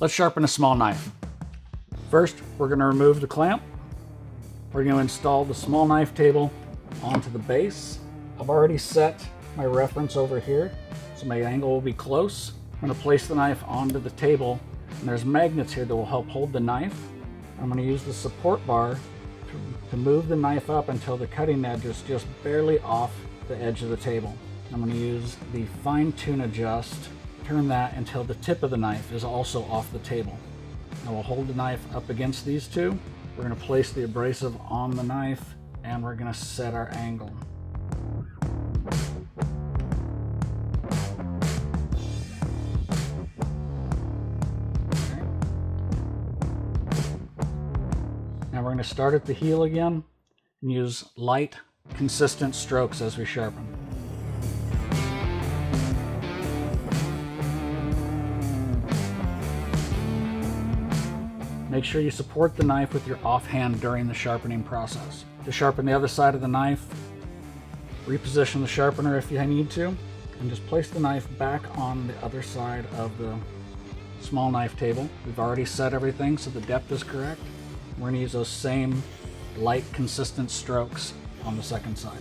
Let's sharpen a small knife. First, we're going to remove the clamp. We're going to install the small knife table onto the base. I've already set my reference over here, so my angle will be close. I'm going to place the knife onto the table, and there's magnets here that will help hold the knife. I'm going to use the support bar to move the knife up until the cutting edge is just barely off the edge of the table. I'm going to use the fine tune adjust, turn that until the tip of the knife is also off the table. Now we'll hold the knife up against these two. We're going to place the abrasive on the knife, and we're going to set our angle. Okay. Now we're going to start at the heel again and use light, consistent strokes as we sharpen. Make sure you support the knife with your offhand during the sharpening process. To sharpen the other side of the knife, reposition the sharpener if you need to, and just place the knife back on the other side of the small knife table. We've already set everything so the depth is correct. We're going to use those same light, consistent strokes on the second side.